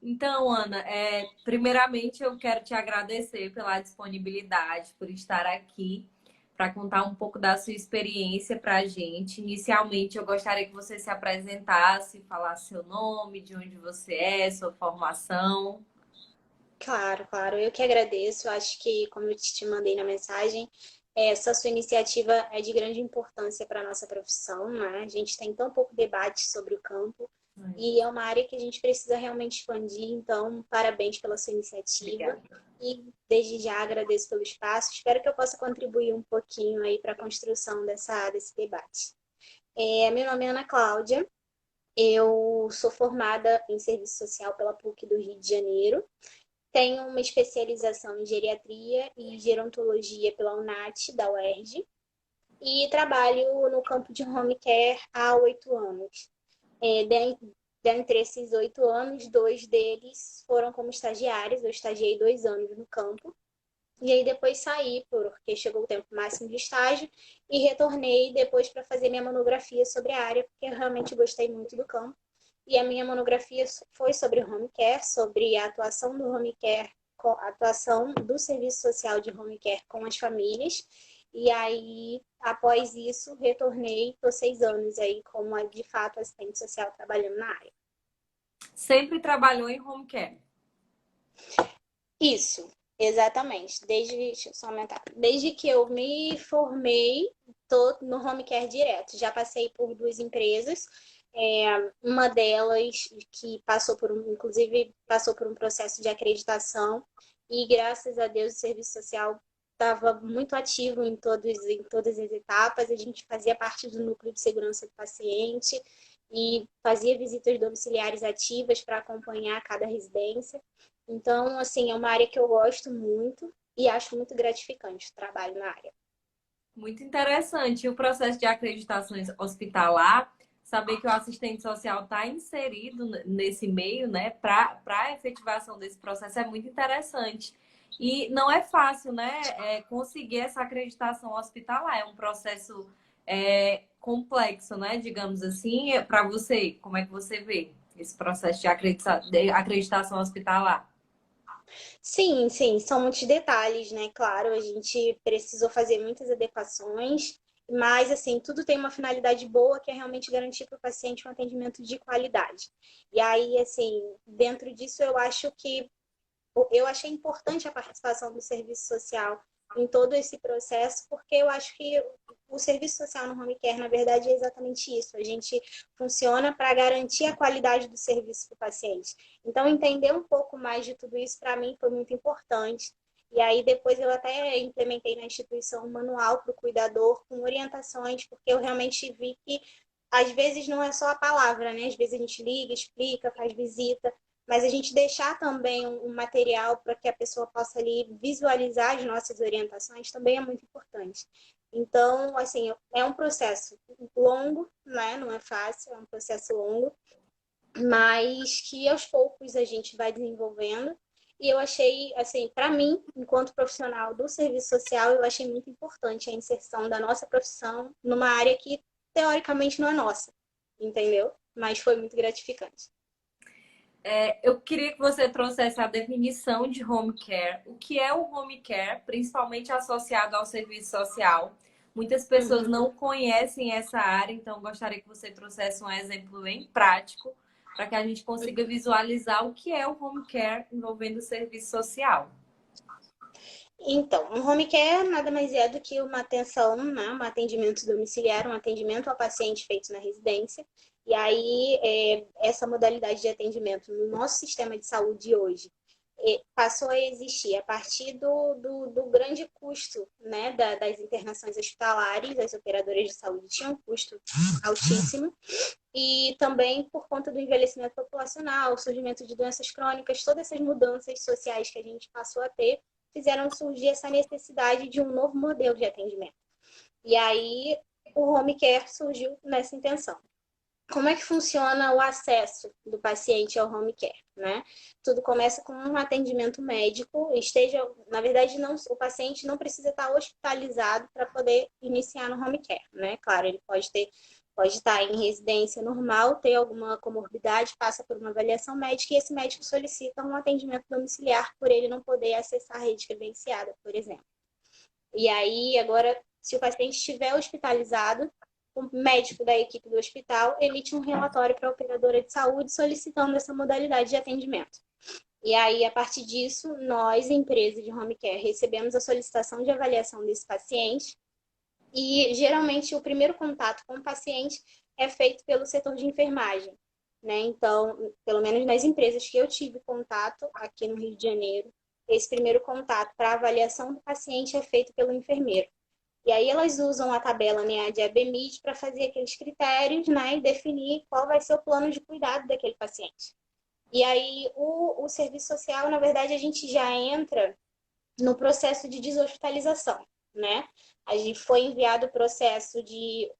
Então, Ana, primeiramente eu quero te agradecer pela disponibilidade, por estar aqui para contar um pouco da sua experiência para a gente. Inicialmente, eu gostaria que você se apresentasse, falasse seu nome, de onde você é, sua formação. Claro, claro. Eu que agradeço. Acho que, como eu te mandei na mensagem, essa sua iniciativa é de grande importância para a nossa profissão, né? A gente tem tão pouco debate sobre o campo e é uma área que a gente precisa realmente expandir. Então, parabéns pela sua iniciativa Obrigada. e desde já agradeço pelo espaço. Espero que eu possa contribuir um pouquinho aí para a construção desse debate. Meu nome é Ana Cláudia. Eu sou formada em serviço social pela PUC do Rio de Janeiro. Tenho uma especialização em geriatria e gerontologia pela UNAT, da UERJ, e trabalho no campo de home care há 8 anos. Dentre esses 8 anos, 2 deles foram como estagiários. Eu estagiei 2 anos no campo, e aí depois saí, porque chegou o tempo máximo de estágio, e retornei depois para fazer minha monografia sobre a área, porque eu realmente gostei muito do campo. E a minha monografia foi sobre home care, sobre a atuação do home care, a atuação do serviço social de home care com as famílias. E aí, após isso, retornei, estou 6 anos aí como, de fato, assistente social trabalhando na área. Sempre trabalhou em home care. Isso, exatamente. Deixa eu só aumentar. Desde que eu me formei, tô no home care direto. Já passei por 2 empresas. Uma delas que inclusive passou por um processo de acreditação, e graças a Deus o serviço social estava muito ativo em todas as etapas. A gente fazia parte do núcleo de segurança do paciente e fazia visitas domiciliares ativas para acompanhar cada residência. Então, assim, é uma área que eu gosto muito e acho muito gratificante o trabalho na área. Muito interessante. E o processo de acreditações hospitalar, saber que o assistente social está inserido nesse meio, né, para a efetivação desse processo é muito interessante. E não é fácil, né, conseguir essa acreditação hospitalar. É um processo complexo, né, digamos assim. Para você, como é que você vê esse processo de acreditação hospitalar? Sim, sim, são muitos detalhes, né? Claro, a gente precisou fazer muitas adequações, mas, assim, tudo tem uma finalidade boa, que é realmente garantir para o paciente um atendimento de qualidade. E aí, assim, dentro disso, eu achei importante a participação do serviço social em todo esse processo, porque eu acho que o serviço social no home care, na verdade, é exatamente isso. A gente funciona para garantir a qualidade do serviço para o paciente. Então, entender um pouco mais de tudo isso, para mim, foi muito importante. E aí, depois, eu até implementei na instituição um manual para o cuidador, com orientações, porque eu realmente vi que, às vezes, não é só a palavra, né? Às vezes a gente liga, explica, faz visita, mas a gente deixar também um material para que a pessoa possa ali visualizar as nossas orientações também é muito importante. Então, assim, é um processo longo, né? Não é fácil, é um processo longo, mas que aos poucos a gente vai desenvolvendo. E eu achei, assim, para mim, enquanto profissional do serviço social, eu achei muito importante a inserção da nossa profissão numa área que teoricamente não é nossa, entendeu? Mas foi muito gratificante. Eu queria que você trouxesse a definição de home care. O que é o home care, principalmente associado ao serviço social? Muitas pessoas Uhum. não conhecem essa área, então gostaria que você trouxesse um exemplo bem prático para que a gente consiga visualizar o que é o home care envolvendo o serviço social. Então, um home care nada mais é do que uma atenção, né, um atendimento domiciliar, um atendimento ao paciente feito na residência. E aí, essa modalidade de atendimento no nosso sistema de saúde hoje passou a existir a partir do grande custo, né, das internações hospitalares. As operadoras de saúde tinham um custo altíssimo, e também por conta do envelhecimento populacional, o surgimento de doenças crônicas, todas essas mudanças sociais que a gente passou a ter, fizeram surgir essa necessidade de um novo modelo de atendimento. E aí o home care surgiu nessa intenção. Como é que funciona o acesso do paciente ao home care, né? Tudo começa com um atendimento médico, na verdade, não, o paciente não precisa estar hospitalizado para poder iniciar no home care, né? Claro, ele pode ter Pode estar em residência normal, ter alguma comorbidade, passa por uma avaliação médica e esse médico solicita um atendimento domiciliar por ele não poder acessar a rede credenciada, por exemplo. E aí, agora, se o paciente estiver hospitalizado, o médico da equipe do hospital emite um relatório para a operadora de saúde solicitando essa modalidade de atendimento. E aí, a partir disso, nós, empresa de home care, recebemos a solicitação de avaliação desse paciente e, geralmente, o primeiro contato com o paciente é feito pelo setor de enfermagem, né? Então, pelo menos nas empresas que eu tive contato aqui no Rio de Janeiro, esse primeiro contato para avaliação do paciente é feito pelo enfermeiro. E aí elas usam a tabela NEAD e a BMID para fazer aqueles critérios, né, e definir qual vai ser o plano de cuidado daquele paciente. E aí o serviço social, na verdade, a gente já entra no processo de deshospitalização, né? A gente foi enviado o processo de...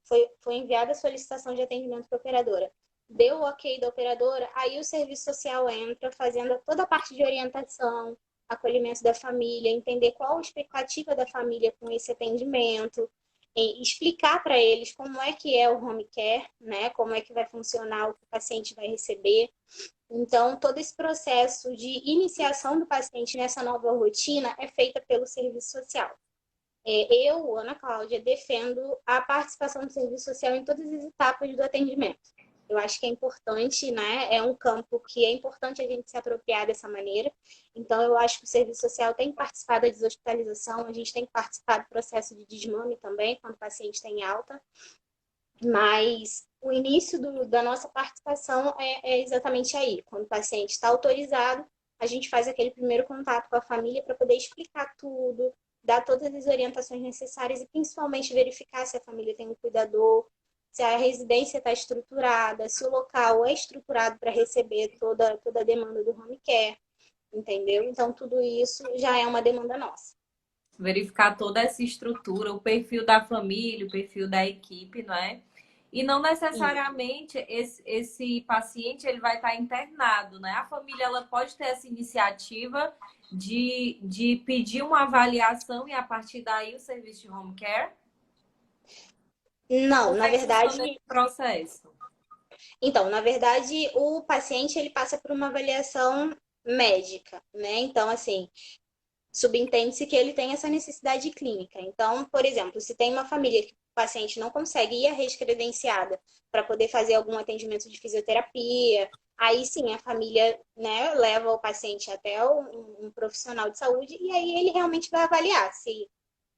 Foi enviada a solicitação de atendimento para a operadora. Deu o ok da operadora, aí o serviço social entra fazendo toda a parte de orientação, acolhimento da família, entender qual a expectativa da família com esse atendimento, explicar para eles como é que é o home care, né? Como é que vai funcionar, o que o paciente vai receber. Então, todo esse processo de iniciação do paciente nessa nova rotina é feita pelo serviço social. Eu, Ana Cláudia, defendo a participação do serviço social em todas as etapas do atendimento. Eu acho que é importante, né? É um campo que é importante a gente se apropriar dessa maneira. Então, eu acho que o serviço social tem que participar da deshospitalização, a gente tem que participar do processo de desmame também, quando o paciente tem alta. Mas o início da nossa participação é exatamente aí. Quando o paciente está autorizado, a gente faz aquele primeiro contato com a família para poder explicar tudo, dar todas as orientações necessárias e principalmente verificar se a família tem um cuidador, se a residência está estruturada, se o local é estruturado para receber toda a demanda do home care, entendeu? Então, tudo isso já é uma demanda nossa. Verificar toda essa estrutura, o perfil da família, o perfil da equipe, não é? E não E, necessariamente esse paciente ele vai estar internado, né? A família ela pode ter essa iniciativa de pedir uma avaliação e a partir daí o serviço de home care. não, Como na é que funciona verdade, esse processo? então, na verdade, o paciente ele passa por uma avaliação médica, né? Então, assim, subentende-se que ele tem essa necessidade clínica. Então, por exemplo, se tem uma família que o paciente não consegue ir à rede credenciada para poder fazer algum atendimento de fisioterapia, aí sim a família, né, leva o paciente até um profissional de saúde e aí ele realmente vai avaliar se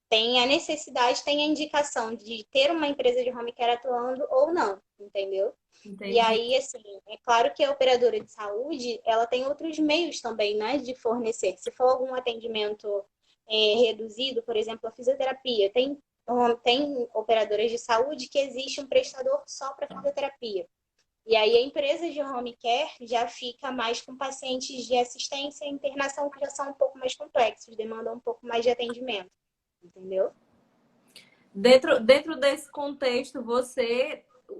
tem a necessidade, tem a indicação de ter uma empresa de home care atuando ou não, entendeu? E Entendi. aí, assim, é claro que a operadora de saúde, ela tem outros meios também, né, de fornecer. Se for algum atendimento reduzido, por exemplo, a fisioterapia, tem operadoras de saúde que existe um prestador só para fisioterapia. E aí a empresa de home care já fica mais com pacientes de assistência e internação que já são um pouco mais complexos, demandam um pouco mais de atendimento, entendeu? Dentro desse contexto,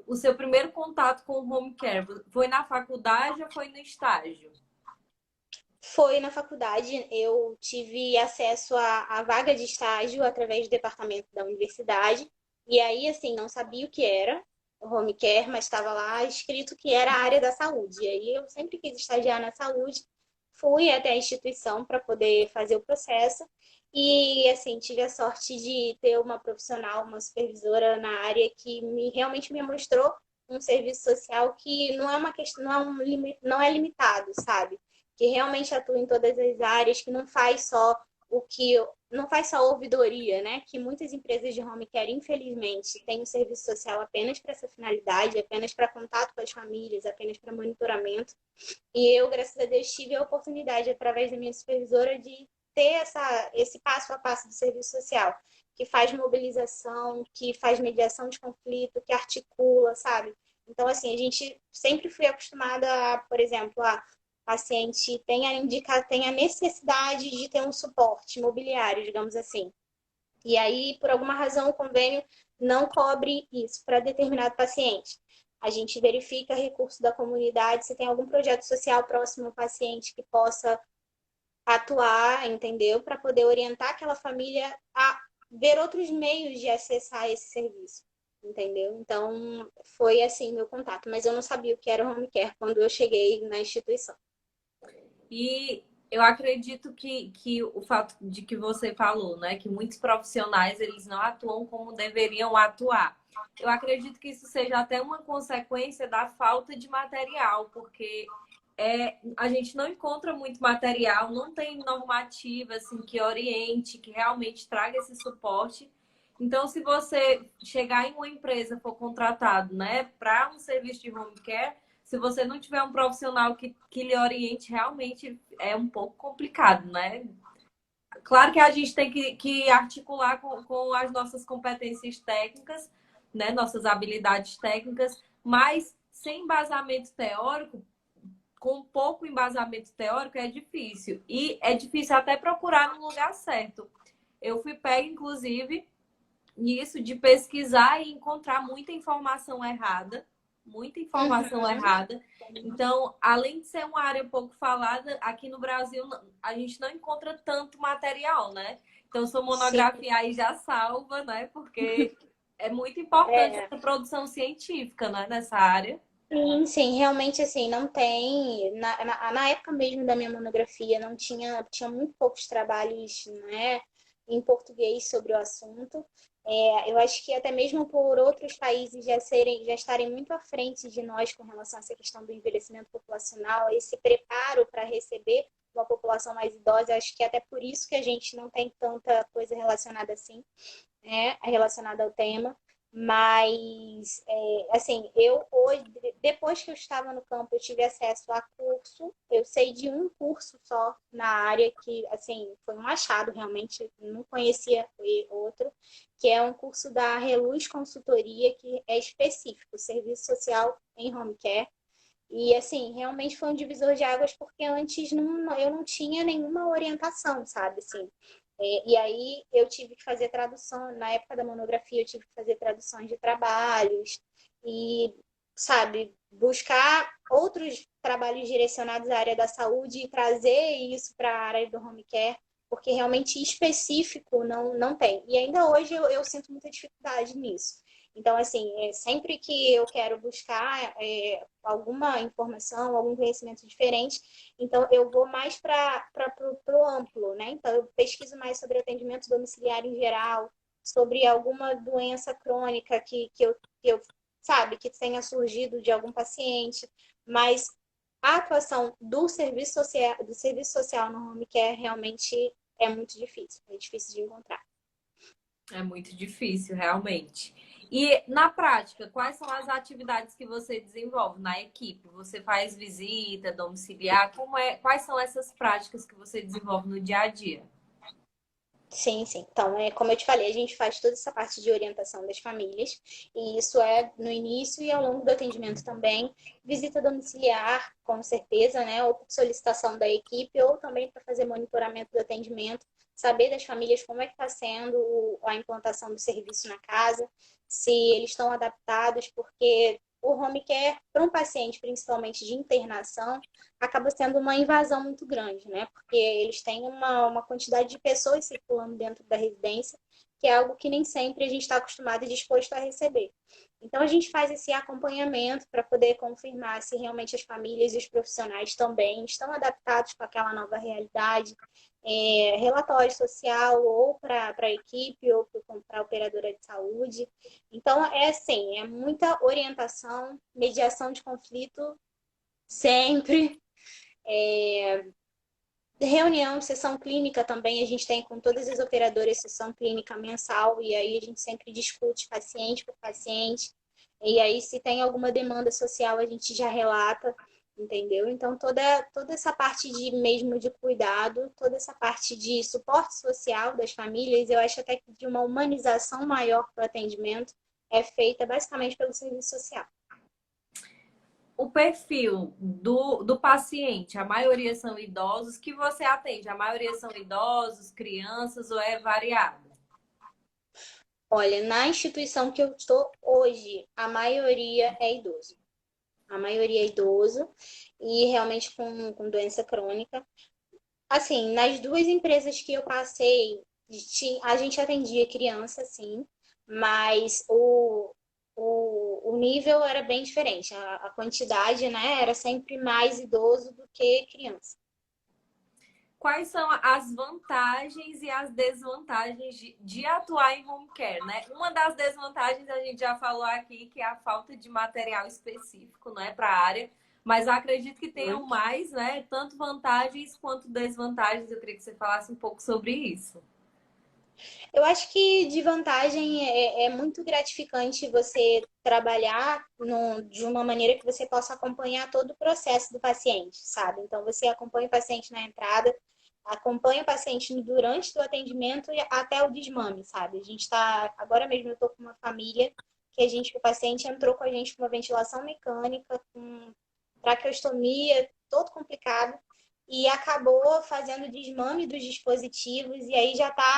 o seu primeiro contato com o home care foi na faculdade ou foi no estágio? Foi na faculdade, eu tive acesso à vaga de estágio através do departamento da universidade. E aí, assim, não sabia o que era o home care, mas estava lá escrito que era a área da saúde. E aí eu sempre quis estagiar na saúde, fui até a instituição para poder fazer o processo. E, assim, tive a sorte de ter uma profissional, uma supervisora na área que realmente me mostrou um serviço social que não é uma questão, não é limitado, sabe? Que realmente atua em todas as áreas, que não faz só o que não faz só ouvidoria, né? Que muitas empresas de home care, infelizmente, têm o serviço social apenas para essa finalidade, apenas para contato com as famílias, apenas para monitoramento. E eu, graças a Deus, tive a oportunidade, através da minha supervisora, de ter esse passo a passo do serviço social, que faz mobilização, que faz mediação de conflito, que articula, sabe? Então, assim, a gente sempre foi acostumada a, por exemplo, a paciente tem a necessidade de ter um suporte imobiliário, digamos assim. E aí, por alguma razão, o convênio não cobre isso para determinado paciente. A gente verifica recurso da comunidade, se tem algum projeto social próximo ao paciente que possa atuar, entendeu? Para poder orientar aquela família a ver outros meios de acessar esse serviço. entendeu? Então, foi assim meu contato, mas eu não sabia o que era home care quando eu cheguei na instituição. E eu acredito que o fato de que você falou, né, que muitos profissionais eles não atuam como deveriam atuar. Eu acredito que isso seja até uma consequência da falta de material, porque a gente não encontra muito material, não tem normativa assim que oriente, que realmente traga esse suporte. Então, se você chegar em uma empresa, for contratado, né, para um serviço de home care, se você não tiver um profissional que lhe oriente, realmente é um pouco complicado, né? Claro que a gente tem que articular com as nossas competências técnicas, né? Nossas habilidades técnicas, mas sem embasamento teórico, com pouco embasamento teórico, é difícil. E é difícil até procurar no lugar certo. Eu fui pega, inclusive, nisso de pesquisar e encontrar muita informação Uhum. errada. Então, além de ser uma área pouco falada, aqui no Brasil a gente não encontra tanto material, né? Então, sua Sim, monografia aí já salva, né? Porque é muito importante é. essa produção científica, né? Nessa área. Sim, sim, realmente assim, não tem. Na época mesmo da minha monografia, não tinha muito poucos trabalhos, né, em português sobre o assunto. Eu acho que até mesmo por outros países já estarem muito à frente de nós com relação a essa questão do envelhecimento populacional, esse preparo para receber uma população mais idosa, acho que até por isso que a gente não tem tanta coisa relacionada assim, né, relacionada ao tema. Mas, assim, eu hoje, depois que eu estava no campo, eu tive acesso a curso. Eu sei de um curso só na área que, assim, foi um achado realmente, não conhecia outro, que é um curso da Reluz Consultoria, que é específico, serviço social em home care. E, assim, realmente foi um divisor de águas, porque antes eu não tinha nenhuma orientação, sabe, assim. E aí eu tive que fazer tradução, na época da monografia, eu tive que fazer traduções de trabalhos e, sabe, buscar outros trabalhos direcionados à área da saúde e trazer isso para a área do home care, porque realmente específico não tem. E ainda hoje eu sinto muita dificuldade nisso. Então, assim, sempre que eu quero buscar alguma informação, algum conhecimento diferente, então eu vou mais para o amplo, né? Então, eu pesquiso mais sobre atendimento domiciliar em geral, sobre alguma doença crônica sabe, que tenha surgido de algum paciente, mas a atuação do serviço social no home care realmente é difícil de encontrar. É muito difícil, realmente. E na prática, quais são as atividades que você desenvolve na equipe? Você faz visita domiciliar? Quais são essas práticas que você desenvolve no dia a dia? Sim, sim. Então, como eu te falei, a gente faz toda essa parte de orientação das famílias, e isso é no início e ao longo do atendimento também. Visita domiciliar, com certeza, né? Ou por solicitação da equipe, ou também para fazer monitoramento do atendimento, saber das famílias como é que está sendo a implantação do serviço na casa, se eles estão adaptados, porque o home care, para um paciente, principalmente de internação, acaba sendo uma invasão muito grande, né? Porque eles têm uma quantidade de pessoas circulando dentro da residência, que é algo que nem sempre a gente está acostumado e disposto a receber. Então, a gente faz esse acompanhamento para poder confirmar se realmente as famílias e os profissionais também estão adaptados com aquela nova realidade. Relatório social ou para a equipe ou para a operadora de saúde. Então, é assim, é muita orientação, mediação de conflito sempre, reunião, sessão clínica também, a gente tem com todas as operadoras sessão clínica mensal, e aí a gente sempre discute paciente por paciente, e aí se tem alguma demanda social a gente já relata, entendeu? Então toda essa parte de mesmo de cuidado, toda essa parte de suporte social das famílias, eu acho até que de uma humanização maior para o atendimento é feita basicamente pelo serviço social. O perfil do paciente, a maioria são idosos que você atende? A maioria são idosos, crianças ou é variado? Olha, na instituição que eu estou hoje, a maioria é idoso. A maioria é idoso e realmente com doença crônica. Assim, nas duas empresas que eu passei, a gente atendia criança, sim, mas o nível era bem diferente. A quantidade, né, era sempre mais idoso do que criança. Quais são as vantagens e as desvantagens de atuar em home care, né? Uma das desvantagens a gente já falou aqui, que é a falta de material específico, né, para a área, mas eu acredito que tenham mais, né, tanto vantagens quanto desvantagens. Eu queria que você falasse um pouco sobre isso. Eu acho que de vantagem é muito gratificante você trabalhar de uma maneira que você possa acompanhar todo o processo do paciente, sabe? Então, você acompanha o paciente na entrada, acompanha o paciente durante o atendimento e até o desmame, sabe? A gente está, agora mesmo eu estou com uma família que o paciente entrou com a gente com uma ventilação mecânica, com traqueostomia, todo complicado e acabou fazendo desmame dos dispositivos e aí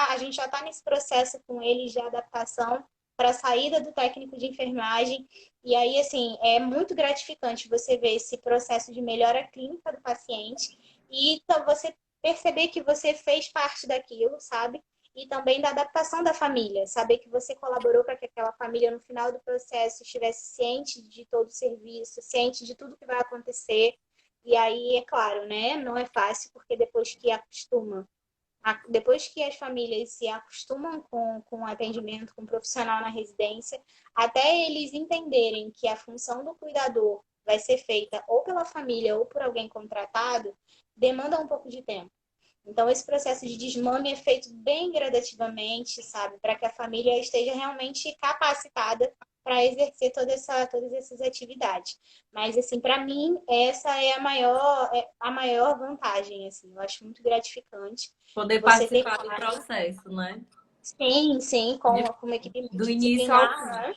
a gente já está nesse processo com eles de adaptação para a saída do técnico de enfermagem. E aí, assim, é muito gratificante você ver esse processo de melhora clínica do paciente e você perceber que você fez parte daquilo, sabe? E também da adaptação da família, saber que você colaborou para que aquela família, no final do processo, estivesse ciente de todo o serviço, ciente de tudo que vai acontecer. E aí, é claro, né? Não é fácil, porque depois que as famílias se acostumam com o atendimento, com o profissional na residência, até eles entenderem que a função do cuidador vai ser feita ou pela família ou por alguém contratado, demanda um pouco de tempo. Então, esse processo de desmame é feito bem gradativamente, sabe? Para que a família esteja realmente capacitada para exercer todas essas atividades. Mas, assim, para mim, essa é a maior vantagem, assim. Eu acho muito gratificante Poder você ter, participar do processo, né? sim, sim, com uma equipe Do início ao multidisciplinar, fim. né?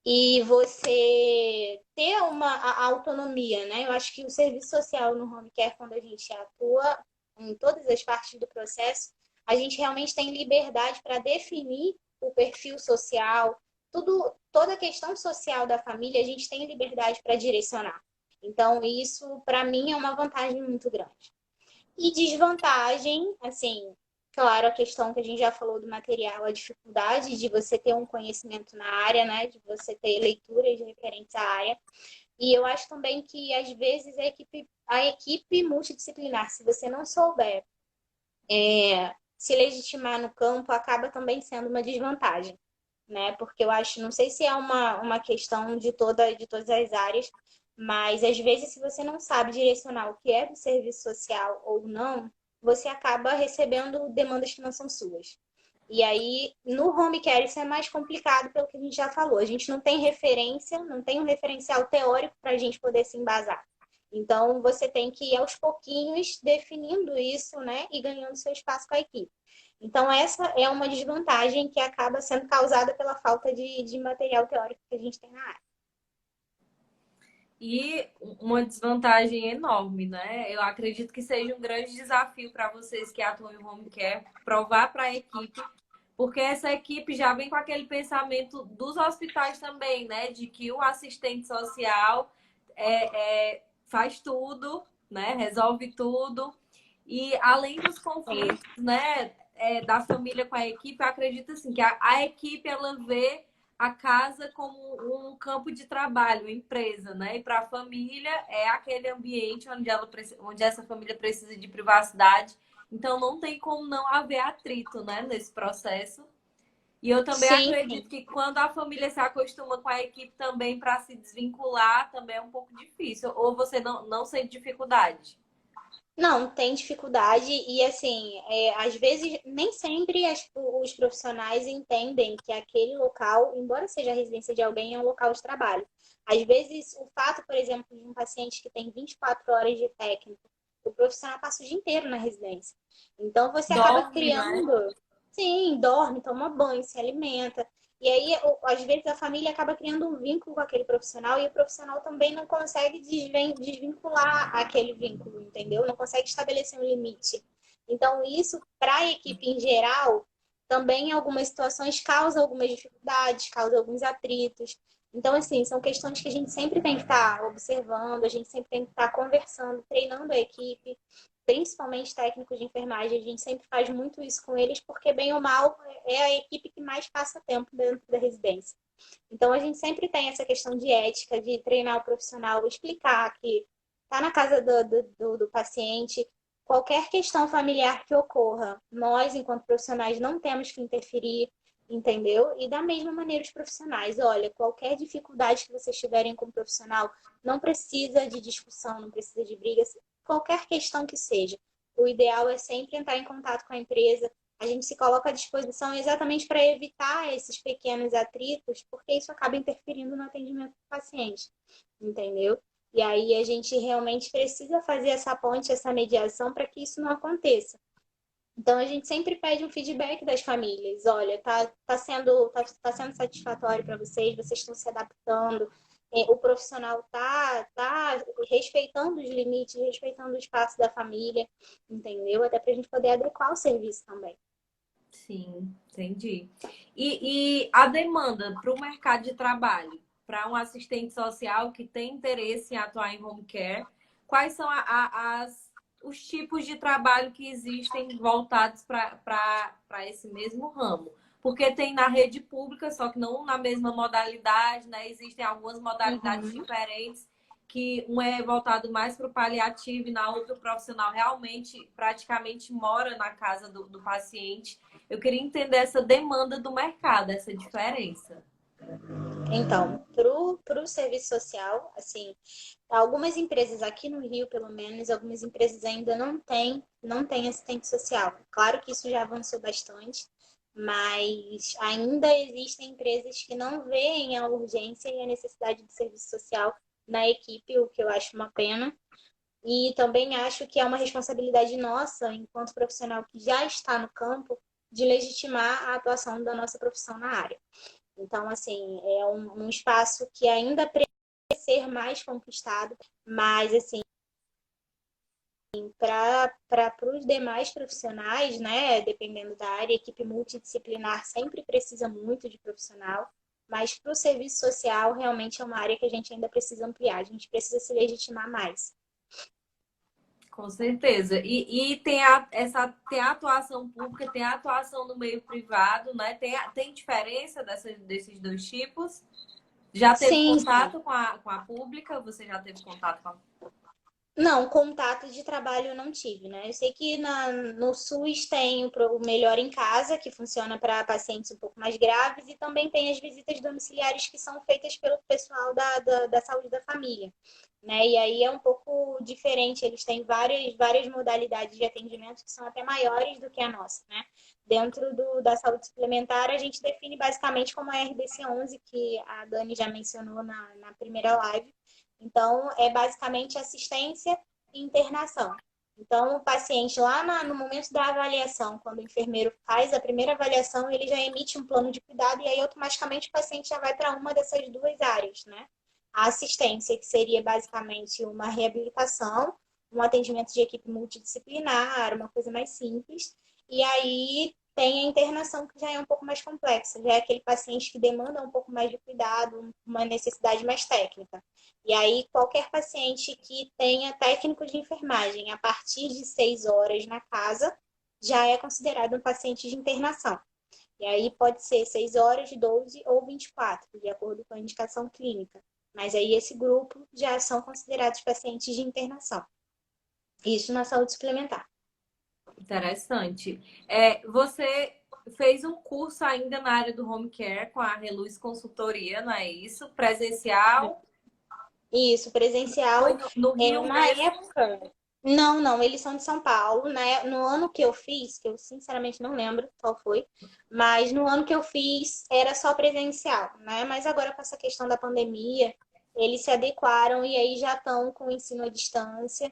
E você ter a autonomia, né? Eu acho que o serviço social no home care, quando a gente atua em todas as partes do processo, a gente realmente tem liberdade para definir o perfil social, toda a questão social da família, a gente tem liberdade para direcionar. Então, isso, para mim, é uma vantagem muito grande. E desvantagem, assim, claro, a questão que a gente já falou do material, a dificuldade de você ter um conhecimento na área, né? De você ter leituras referentes à área. E eu acho também que, às vezes, a equipe multidisciplinar, se você não souber se legitimar no campo, acaba também sendo uma desvantagem, né? Porque eu acho, não sei se é uma questão de todas as áreas, mas às vezes, se você não sabe direcionar o que é do serviço social ou não, você acaba recebendo demandas que não são suas. E aí, no home care, isso é mais complicado pelo que a gente já falou. A gente não tem referência, não tem um referencial teórico para a gente poder se embasar. Então, você tem que ir aos pouquinhos definindo isso, né, e ganhando seu espaço com a equipe. Então, essa é uma desvantagem que acaba sendo causada pela falta de material teórico que a gente tem na área. E uma desvantagem enorme, né? Eu acredito que seja um grande desafio para vocês que atuam em home care provar para a equipe, porque essa equipe já vem com aquele pensamento dos hospitais também, né? De que o assistente social faz tudo, né? Resolve tudo. E além dos conflitos, né? Da família com a equipe, eu acredito assim, que a equipe ela vê a casa como um campo de trabalho, uma empresa, né? E para a família é aquele ambiente onde essa família precisa de privacidade. Então não tem como não haver atrito, né, nesse processo. E eu também Sim, sim. acredito que quando a família se acostuma com a equipe também para se desvincular, também é um pouco difícil. Ou você não sente dificuldade? Não, tem dificuldade e assim, às vezes nem sempre os profissionais entendem que aquele local, embora seja a residência de alguém, é um local de trabalho. Às vezes, o fato, por exemplo, de um paciente que tem 24 horas de técnico, o profissional passa o dia inteiro na residência. Então, você acaba Dorme, né? criando, sim, dorme, toma banho, se alimenta. E aí, às vezes, a família acaba criando um vínculo com aquele profissional e o profissional também não consegue desvincular aquele vínculo, entendeu? Não consegue estabelecer um limite. Então, isso, para a equipe em geral, também em algumas situações causa algumas dificuldades, causa alguns atritos. Então, assim, são questões que a gente sempre tem que estar observando, a gente sempre tem que estar conversando, treinando a equipe, principalmente técnicos de enfermagem, a gente sempre faz muito isso com eles, porque bem ou mal é a equipe que mais passa tempo dentro da residência. Então, a gente sempre tem essa questão de ética, de treinar o profissional, explicar que está na casa do paciente, qualquer questão familiar que ocorra, nós, enquanto profissionais, não temos que interferir, entendeu? E da mesma maneira os profissionais, olha, qualquer dificuldade que vocês tiverem com o profissional, não precisa de discussão, não precisa de brigas, qualquer questão que seja. O ideal é sempre entrar em contato com a empresa. A gente se coloca à disposição exatamente para evitar esses pequenos atritos, porque isso acaba interferindo no atendimento do paciente, entendeu? E aí a gente realmente precisa fazer essa ponte, essa mediação para que isso não aconteça. Então a gente sempre pede um feedback das famílias. Olha, tá sendo satisfatório para vocês, vocês estão se adaptando, o profissional tá respeitando os limites, respeitando o espaço da família, entendeu? Até para a gente poder adequar o serviço também. Sim, entendi. E a demanda para o mercado de trabalho, para um assistente social que tem interesse em atuar em home care, quais são os tipos de trabalho que existem voltados para esse mesmo ramo? Porque tem na rede pública, só que não na mesma modalidade, né? Existem algumas modalidades Uhum. diferentes, que um é voltado mais para o paliativo e na outra o profissional realmente praticamente mora na casa do paciente. Eu queria entender essa demanda do mercado, essa diferença. Então, para o serviço social, assim, algumas empresas aqui no Rio, pelo menos, algumas empresas ainda não têm assistente social. Claro que isso já avançou bastante, mas ainda existem empresas que não veem a urgência e a necessidade de serviço social na equipe, o que eu acho uma pena. E também acho que é uma responsabilidade nossa, enquanto profissional que já está no campo, de legitimar a atuação da nossa profissão na área. Então, assim, é um espaço que ainda precisa ser mais conquistado, mas, assim, para os demais profissionais, né, dependendo da área, a equipe multidisciplinar sempre precisa muito de profissional, mas para o serviço social, realmente é uma área que a gente ainda precisa ampliar, a gente precisa se legitimar mais. Com certeza. E tem a atuação pública, tem a atuação no meio privado, né? Tem diferença desses dois tipos? Já teve Sim, sim. contato com a pública? Você já teve contato com a... Não, contato de trabalho eu não tive, né? Eu sei que no SUS tem o Melhor em Casa, que funciona para pacientes um pouco mais graves, e também tem as visitas domiciliares que são feitas pelo pessoal da saúde da família, né? E aí é um pouco diferente, eles têm várias modalidades de atendimento que são até maiores do que a nossa, né? Dentro da saúde suplementar, a gente define basicamente como a RDC11, que a Dani já mencionou na primeira live. Então, é basicamente assistência e internação. Então, o paciente, no momento da avaliação, quando o enfermeiro faz a primeira avaliação, ele já emite um plano de cuidado e aí automaticamente o paciente já vai para uma dessas duas áreas, né? A assistência, que seria basicamente uma reabilitação, um atendimento de equipe multidisciplinar, uma coisa mais simples. E aí tem a internação, que já é um pouco mais complexa, já é aquele paciente que demanda um pouco mais de cuidado, uma necessidade mais técnica. E aí, qualquer paciente que tenha técnico de enfermagem a partir de 6 horas na casa já é considerado um paciente de internação. E aí pode ser 6 horas, 12 ou 24, de acordo com a indicação clínica. Mas aí esse grupo já são considerados pacientes de internação. Isso na saúde suplementar. Interessante. Você fez um curso ainda na área do home care com a Reluz Consultoria, não é isso? Presencial? Isso, Foi presencial. no Rio Na mesmo? época, não, eles são de São Paulo. No ano que eu fiz, que eu sinceramente não lembro qual foi, mas no ano que eu fiz era só presencial, né? Mas agora com essa questão da pandemia, eles se adequaram e aí já estão com o ensino à distância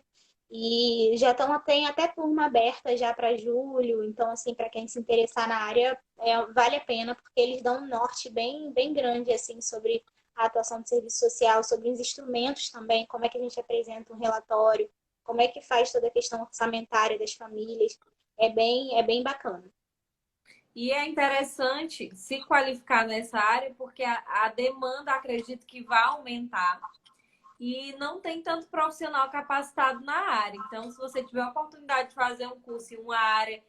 e já tem até turma aberta já para julho. Então, assim, para quem se interessar na área, vale a pena, porque eles dão um norte bem grande assim sobre a atuação do serviço social, sobre os instrumentos também, como é que a gente apresenta um relatório, como é que faz toda a questão orçamentária das famílias. É bem bacana. E é interessante se qualificar nessa área, porque a demanda, acredito que vai aumentar. E não tem tanto profissional capacitado na área. Então, se você tiver a oportunidade de fazer um curso em uma área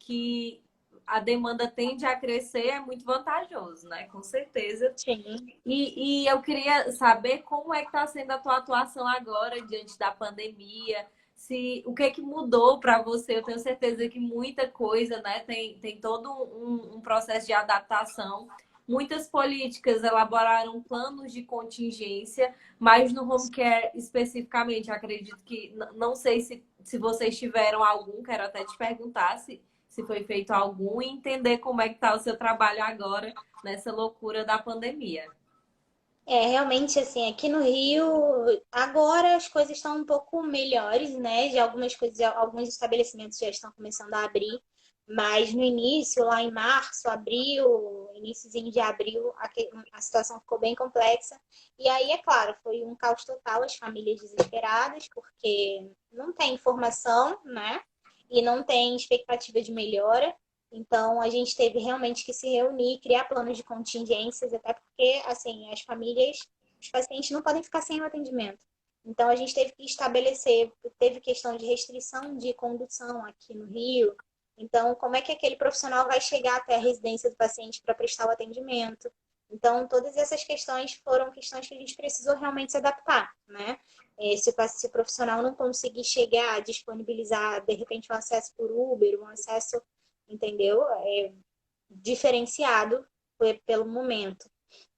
que a demanda tende a crescer, é muito vantajoso, né? Com certeza. Sim. E eu queria saber como é que está sendo a tua atuação agora, diante da pandemia. Se, o que é que mudou para você? Eu tenho certeza que muita coisa, né? Tem todo um processo de adaptação. Muitas políticas elaboraram planos de contingência, mas no home care especificamente, acredito que, não sei se vocês tiveram algum, quero até te perguntar se foi feito algum e entender como é que está o seu trabalho agora nessa loucura da pandemia. Realmente, assim, aqui no Rio, agora as coisas estão um pouco melhores, né? De algumas coisas, alguns estabelecimentos já estão começando a abrir, mas no início, lá em março, abril, iníciozinho de abril, a situação ficou bem complexa. E aí, é claro, foi um caos total, as famílias desesperadas, porque não tem informação, né? E não tem expectativa de melhora. Então, a gente teve realmente que se reunir, criar planos de contingências, até porque, assim, as famílias, os pacientes não podem ficar sem o atendimento. Então, a gente teve que estabelecer, teve questão de restrição de condução aqui no Rio. Então, como é que aquele profissional vai chegar até a residência do paciente para prestar o atendimento? Então, todas essas questões foram questões que a gente precisou realmente se adaptar, né? Se o profissional não conseguir chegar, disponibilizar, de repente, um acesso por Uber, um acesso, entendeu? Diferenciado pelo momento.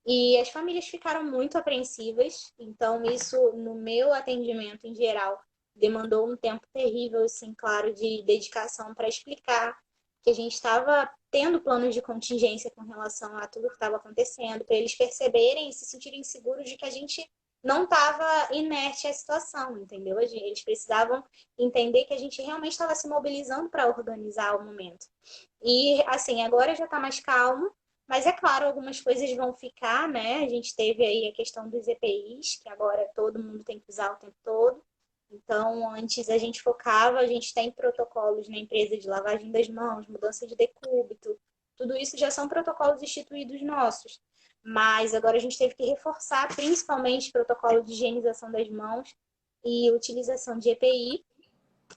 E as famílias ficaram muito apreensivas, então isso no meu atendimento em geral demandou um tempo terrível, assim, claro, de dedicação para explicar que a gente estava tendo planos de contingência com relação a tudo que estava acontecendo, para eles perceberem e se sentirem seguros de que a gente não estava inerte à situação, entendeu? Eles precisavam entender que a gente realmente estava se mobilizando para organizar o momento. E, assim, agora já está mais calmo, mas é claro, algumas coisas vão ficar, né? A gente teve aí a questão dos EPIs, que agora todo mundo tem que usar o tempo todo. Então, antes a gente focava, a gente tem protocolos na empresa de lavagem das mãos, mudança de decúbito, tudo isso já são protocolos instituídos nossos. Mas agora a gente teve que reforçar principalmente protocolo de higienização das mãos e utilização de EPI,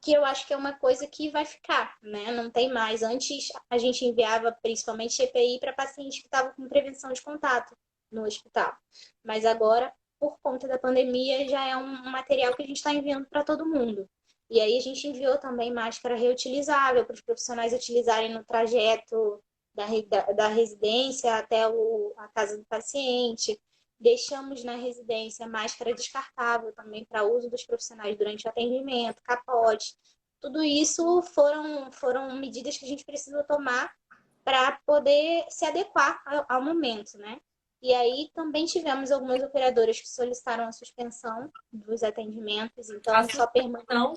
que eu acho que é uma coisa que vai ficar, né? Não tem mais. Antes a gente enviava principalmente EPI para pacientes que estavam com prevenção de contato no hospital. Mas agora, por conta da pandemia, já é um material que a gente está enviando para todo mundo. E aí a gente enviou também máscara reutilizável para os profissionais utilizarem no trajeto da residência até a casa do paciente. Deixamos na residência máscara descartável também para uso dos profissionais durante o atendimento, capote. Tudo isso foram medidas que a gente precisou tomar para poder se adequar ao momento, né? E aí também tivemos algumas operadoras que solicitaram a suspensão dos atendimentos, A então suspensão,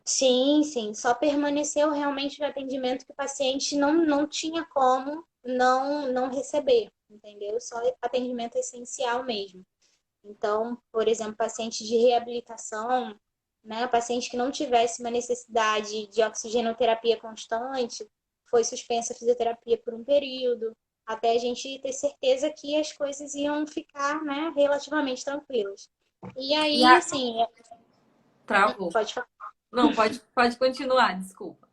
sim, sim, só permaneceu realmente o atendimento que o paciente não tinha como não receber, entendeu? Só atendimento essencial mesmo. Então, por exemplo, paciente de reabilitação, né, paciente que não tivesse uma necessidade de oxigenoterapia constante, foi suspensa a fisioterapia por um período, até a gente ter certeza que as coisas iam ficar, né, relativamente tranquilas. E e aí, a... assim, Travou. pode falar. Não, pode continuar, desculpa.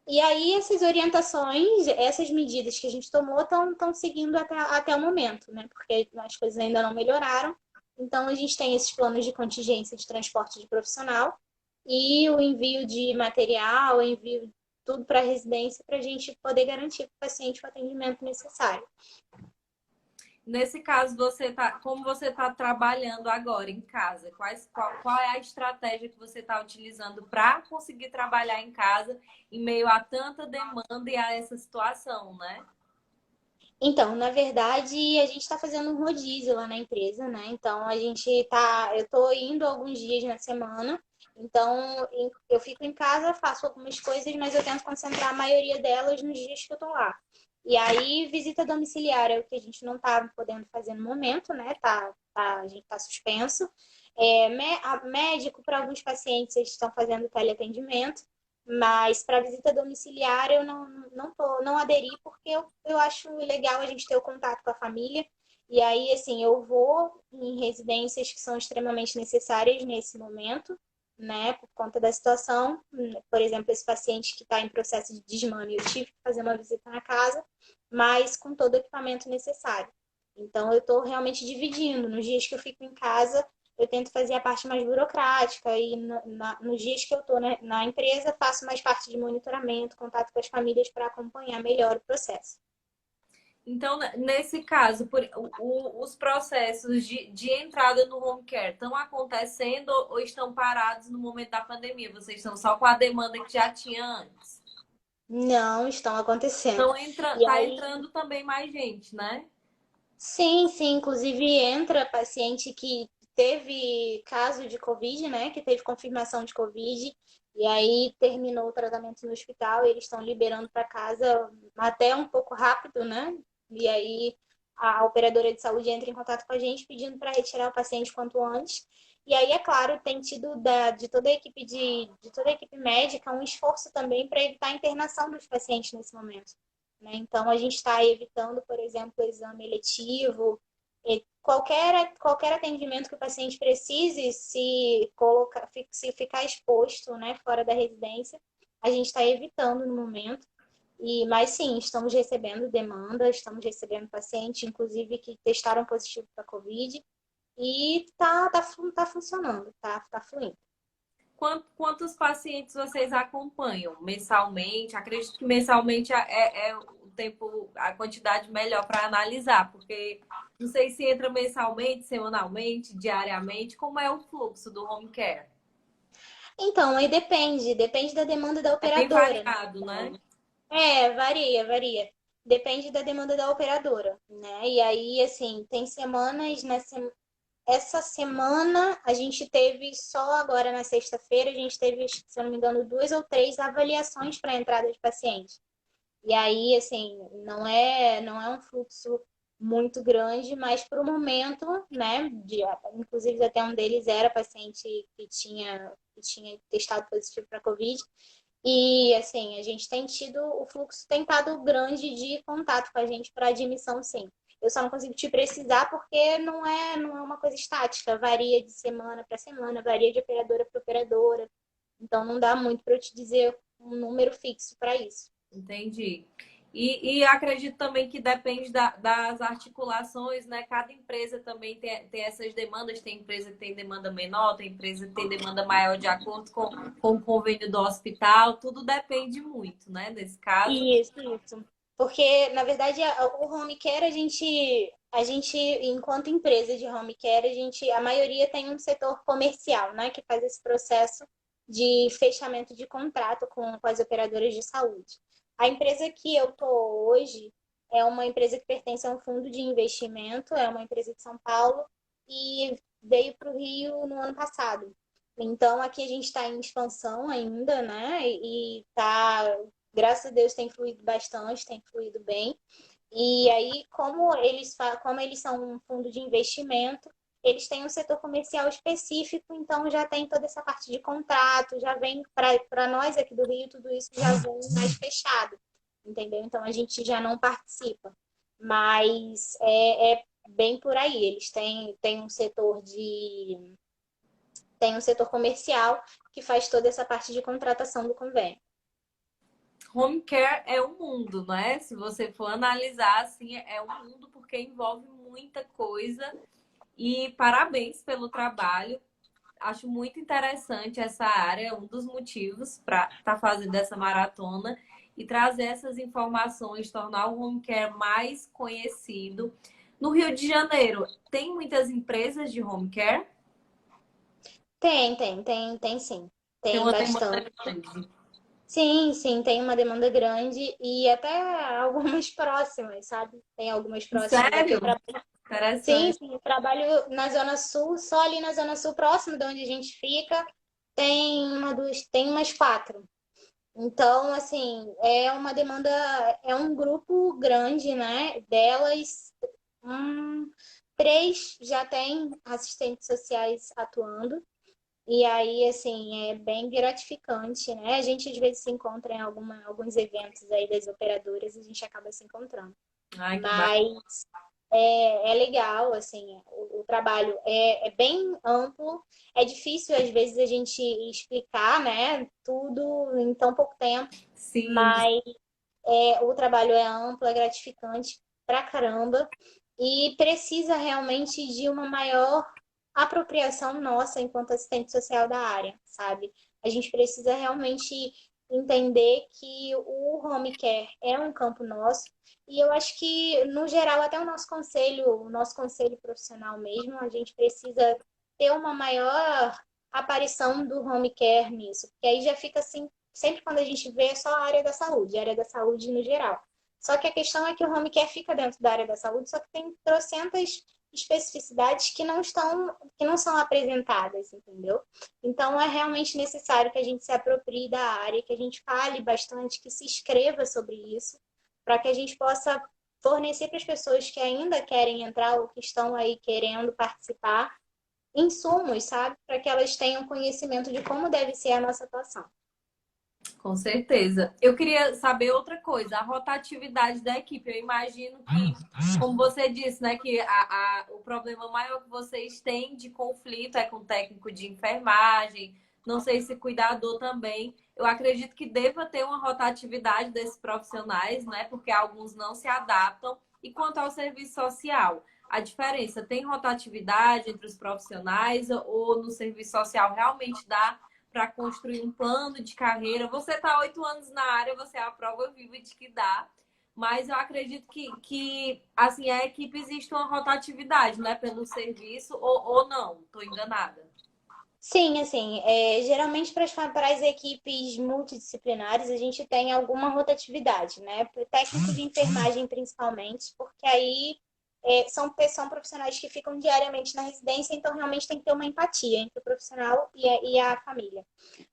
E aí, essas orientações, essas medidas que a gente tomou estão seguindo até o momento, né? Porque as coisas ainda não melhoraram. Então, a gente tem esses planos de contingência de transporte de profissional e o envio de material, o envio tudo para a residência para a gente poder garantir para o paciente o atendimento necessário. Nesse caso, como você está trabalhando agora em casa? Qual é a estratégia que você está utilizando para conseguir trabalhar em casa em meio a tanta demanda e a essa situação, né? Então, na verdade, a gente está fazendo um rodízio lá na empresa, né? Então, eu estou indo alguns dias na semana. Então, eu fico em casa, faço algumas coisas, mas eu tento concentrar a maioria delas nos dias que eu estou lá. E aí, visita domiciliar é o que a gente não está podendo fazer no momento, né? A gente está suspenso. Médico, para alguns pacientes, eles estão fazendo teleatendimento. Mas para visita domiciliar eu não aderi porque eu acho legal a gente ter o contato com a família. E aí, assim, eu vou em residências que são extremamente necessárias nesse momento, né, por conta da situação. Por exemplo, esse paciente que está em processo de desmame, eu tive que fazer uma visita na casa, mas com todo o equipamento necessário. Então, eu estou realmente dividindo. Nos dias que eu fico em casa, eu tento fazer a parte mais burocrática e nos dias que eu estou na empresa, faço mais parte de monitoramento, contato com as famílias para acompanhar melhor o processo. Então, nesse caso, os processos de entrada no home care estão acontecendo ou estão parados no momento da pandemia? Vocês estão só com a demanda que já tinha antes? Não estão acontecendo. Então, E tá aí, entrando também mais gente, né? sim, sim, inclusive entra paciente que teve caso de Covid, né? Que teve confirmação de Covid, e aí terminou o tratamento no hospital, e eles estão liberando para casa até um pouco rápido, né? E aí a operadora de saúde entra em contato com a gente pedindo para retirar o paciente quanto antes. E aí, é claro, tem tido de toda a equipe de toda a equipe médica um esforço também para evitar a internação dos pacientes nesse momento, né? Então, a gente está evitando, por exemplo, o exame eletivo, qualquer atendimento que o paciente precise se ficar exposto, né, fora da residência, a gente está evitando no momento. Mas sim, estamos recebendo demanda, estamos recebendo pacientes, inclusive que testaram positivo para Covid, e tá funcionando, tá fluindo. Quantos pacientes vocês acompanham mensalmente? Acredito que mensalmente é o tempo, a quantidade melhor para analisar, porque não sei se entra mensalmente, semanalmente, diariamente, como é o fluxo do home care? Então, aí depende da demanda da É bem operadora, né? variado, né? Varia. Depende da demanda da operadora, né? E aí, assim, tem semanas, essa semana a gente teve só agora na sexta-feira, a gente teve, se eu não me engano, 2 ou 3 avaliações para a entrada de paciente. E aí, assim, não é um fluxo muito grande, mas para o momento, né? Inclusive, até um deles era paciente que tinha testado positivo para Covid. E assim, a gente tem tido, o fluxo tem estado grande de contato com a gente para admissão, sim. Eu só não consigo te precisar porque não é uma coisa estática, varia de semana para semana, varia de operadora para operadora. Então não dá muito para eu te dizer um número fixo para isso. Entendi. E acredito também que depende das articulações, né? Cada empresa também tem essas demandas. Tem empresa que tem demanda menor, tem empresa que tem demanda maior de acordo com o convênio do hospital. Tudo depende muito, né? Nesse caso. Isso. Porque, na verdade, o home care, enquanto empresa de home care, a maioria tem um setor comercial, né, que faz esse processo de fechamento de contrato com as operadoras de saúde. A empresa que eu tô hoje é uma empresa que pertence a um fundo de investimento, é uma empresa de São Paulo e veio para o Rio no ano passado. Então, aqui a gente está em expansão ainda, né? E tá, graças a Deus, tem fluído bastante, tem fluído bem. E aí, como eles são um fundo de investimento, eles têm um setor comercial específico, então já tem toda essa parte de contrato, já vem para nós aqui do Rio, tudo isso já vem mais fechado, entendeu? Então a gente já não participa. Mas é bem por aí. Eles têm um setor comercial que faz toda essa parte de contratação do convênio. Home care é um mundo, né? Se você for analisar, assim, é um mundo porque envolve muita coisa. E parabéns pelo trabalho. Acho muito interessante essa área, é um dos motivos para estar fazendo essa maratona e trazer essas informações, tornar o home care mais conhecido. No Rio de Janeiro, tem muitas empresas de home care? Tem sim. Tem Tem uma demanda bastante. grande. Sim, tem uma demanda grande e até algumas próximas, sabe? Tem algumas próximas aqui. Sério? Interessante. Sim, eu trabalho na Zona Sul, só ali na Zona Sul, próximo de onde a gente fica, tem umas 4. Então, assim, é um grupo grande, né? Delas, hum, 3 já tem assistentes sociais atuando. E aí, assim, é bem gratificante, né? A gente às vezes se encontra em alguns eventos aí das operadoras, a gente acaba se encontrando. Ai, que bacana. Mas é legal, assim, o trabalho é bem amplo, é difícil às vezes a gente explicar, né, tudo em tão pouco tempo, Sim, mas o trabalho é amplo, é gratificante pra caramba e precisa realmente de uma maior apropriação nossa enquanto assistente social da área, sabe? A gente precisa realmente entender que o home care é um campo nosso e eu acho que, no geral, até o nosso conselho profissional mesmo, a gente precisa ter uma maior aparição do home care nisso, porque aí já fica assim sempre quando a gente vê é só a área da saúde no geral. Só que a questão é que o home care fica dentro da área da saúde, só que tem trocentas especificidades que não são apresentadas, entendeu? Então é realmente necessário que a gente se aproprie da área, que a gente fale bastante, que se escreva sobre isso, para que a gente possa fornecer para as pessoas que ainda querem entrar ou que estão aí querendo participar insumos, sabe? Para que elas tenham conhecimento de como deve ser a nossa atuação. com certeza. Eu queria saber outra coisa, a rotatividade da equipe. Eu imagino que, como você disse, né, que o problema maior que vocês têm de conflito é com o técnico de enfermagem, não sei se cuidador também. Eu acredito que deva ter uma rotatividade desses profissionais, né, porque alguns não se adaptam. E quanto ao serviço social, a diferença tem rotatividade entre os profissionais ou no serviço social realmente dá para construir um plano de carreira? Você está 8 anos na área, você é a prova viva de que dá. Mas eu acredito que assim, a equipe existe uma rotatividade, né? Pelo serviço, ou não, estou enganada. Sim, assim, geralmente para as equipes multidisciplinares a gente tem alguma rotatividade, né? Para o técnico de enfermagem principalmente, porque aí são profissionais que ficam diariamente na residência, então realmente tem que ter uma empatia entre o profissional e a família.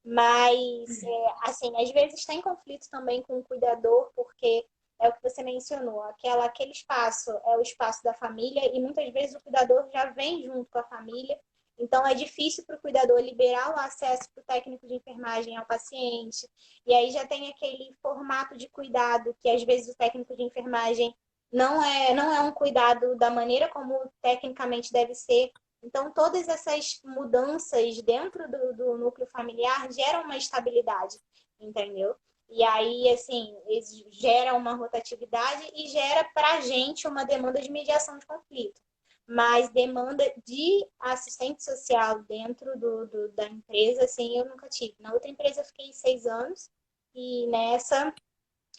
Mas, assim, às vezes tem conflito também com o cuidador, porque é o que você mencionou, aquele espaço é o espaço da família e muitas vezes o cuidador já vem junto com a família. Então, é difícil para o cuidador liberar o acesso para o técnico de enfermagem ao paciente. E aí já tem aquele formato de cuidado que, às vezes, o técnico de enfermagem não é um cuidado da maneira como tecnicamente deve ser. Então, todas essas mudanças dentro do núcleo familiar geram uma estabilidade, entendeu? E aí, assim, gera uma rotatividade e gera para a gente uma demanda de mediação de conflito, mas demanda de assistente social dentro da empresa, assim, eu nunca tive. Na outra empresa eu fiquei 6 anos e nessa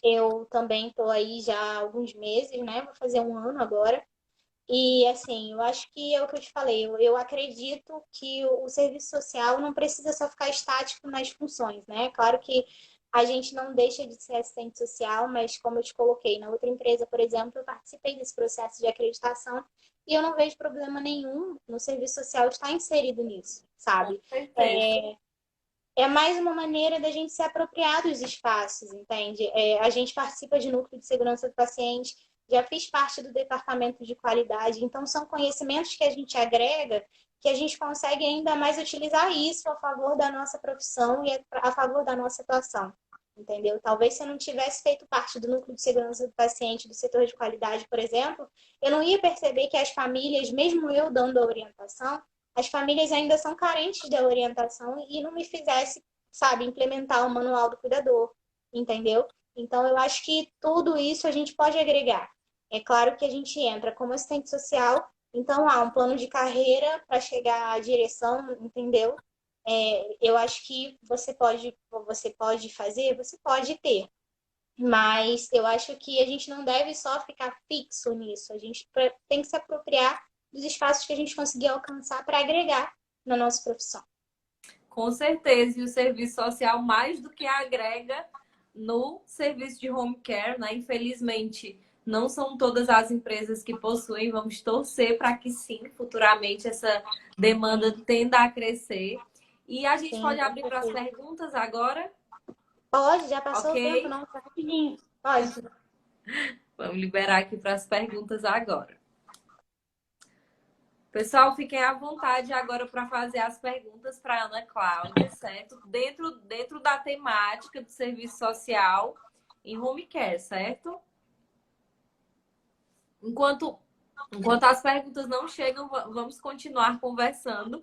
eu também estou aí já há alguns meses, né? Vou fazer um ano agora. E assim, eu acho que é o que eu te falei, eu acredito que o serviço social não precisa só ficar estático nas funções, né? Claro que a gente não deixa de ser assistente social, mas como eu te coloquei, na outra empresa, por exemplo, eu participei desse processo de acreditação e eu não vejo problema nenhum no serviço social estar inserido nisso, Com sabe? certeza. É mais uma maneira da gente se apropriar dos espaços, entende? A gente participa de núcleo de segurança do paciente, já fiz parte do departamento de qualidade, então são conhecimentos que a gente agrega que a gente consegue ainda mais utilizar isso a favor da nossa profissão e a favor da nossa atuação, entendeu? Talvez se eu não tivesse feito parte do núcleo de segurança do paciente, do setor de qualidade, por exemplo, eu não ia perceber que as famílias, mesmo eu dando a orientação, as famílias ainda são carentes da orientação e não me fizesse, sabe, implementar o manual do cuidador, entendeu? Então, eu acho que tudo isso a gente pode agregar. É claro que a gente entra como assistente social, então há um plano de carreira para chegar à direção, entendeu? Eu acho que você pode fazer, você pode ter, mas eu acho que a gente não deve só ficar fixo nisso. A gente tem que se apropriar dos espaços que a gente conseguir alcançar para agregar na nossa profissão. Com certeza. E o serviço social mais do que agrega no serviço de home care, né? Infelizmente, não são todas as empresas que possuem. Vamos torcer para que sim, futuramente essa demanda Sim, tenda a crescer. E a gente sim, pode com abrir para as certeza. perguntas agora, Pode, já passou ok? o tempo, não? Tá rapidinho. Pode. Vamos liberar aqui para as perguntas agora. Pessoal, fiquem à vontade agora para fazer as perguntas para a Ana Cláudia, certo? Dentro da temática do serviço social em home care, certo? Enquanto Enquanto as perguntas não chegam, vamos continuar conversando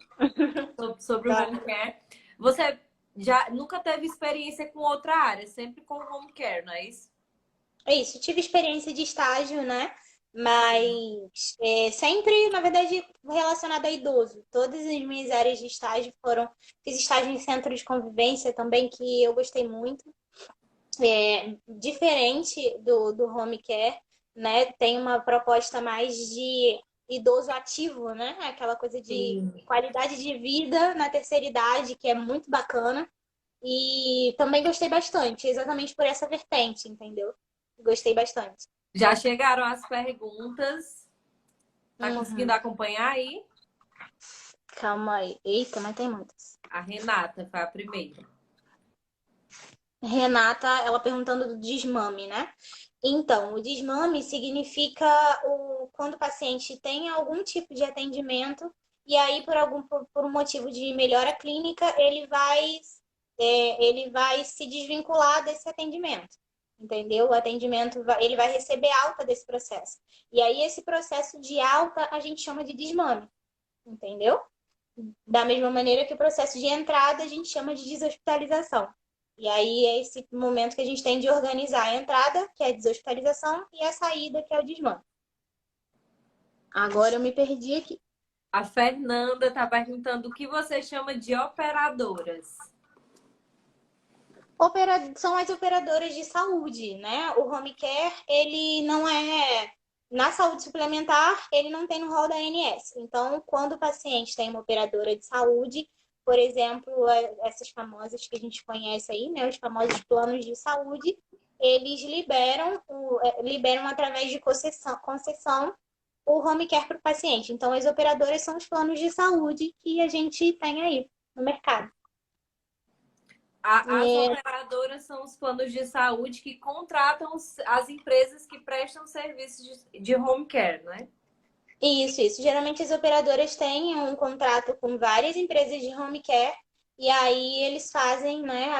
sobre o Claro. home care. Você já nunca teve experiência com outra área, sempre com home care, não é isso? É isso, tive experiência de estágio, né? Mas sempre, na verdade, relacionado a idoso. Todas as minhas áreas de estágio foram. Fiz estágio em centro de convivência também, que eu gostei muito. Diferente do home care, né? Tem uma proposta mais de idoso ativo, né? Aquela coisa de Sim. qualidade de vida na terceira idade, que é muito bacana. E também gostei bastante, exatamente por essa vertente, entendeu? Gostei bastante. Já chegaram as perguntas. Tá conseguindo Uhum. acompanhar aí? Calma aí. Eita, mas tem muitas. A Renata foi a primeira. Renata, ela perguntando do desmame, né? Então, o desmame significa quando o paciente tem algum tipo de atendimento e aí, por um motivo de melhora clínica, ele vai se desvincular desse atendimento. Entendeu? O atendimento, ele vai receber alta desse processo. E aí, esse processo de alta a gente chama de desmame. Entendeu? Da mesma maneira que o processo de entrada a gente chama de deshospitalização. E aí é esse momento que a gente tem de organizar a entrada, que é a deshospitalização, e a saída, que é o desmame. Agora eu me perdi aqui. A Fernanda está perguntando o que você chama de operadoras. São as operadoras de saúde, né? O home care, ele não é. Na saúde suplementar, ele não tem no rol da ANS. Então, quando o paciente tem uma operadora de saúde, por exemplo, essas famosas que a gente conhece aí, né? Os famosos planos de saúde, eles liberam através de concessão o home care para o paciente. Então, as operadoras são os planos de saúde que a gente tem aí no mercado. As operadoras são os planos de saúde que contratam as empresas que prestam serviços de home care, né? Isso. Geralmente as operadoras têm um contrato com várias empresas de home care e aí eles fazem, né,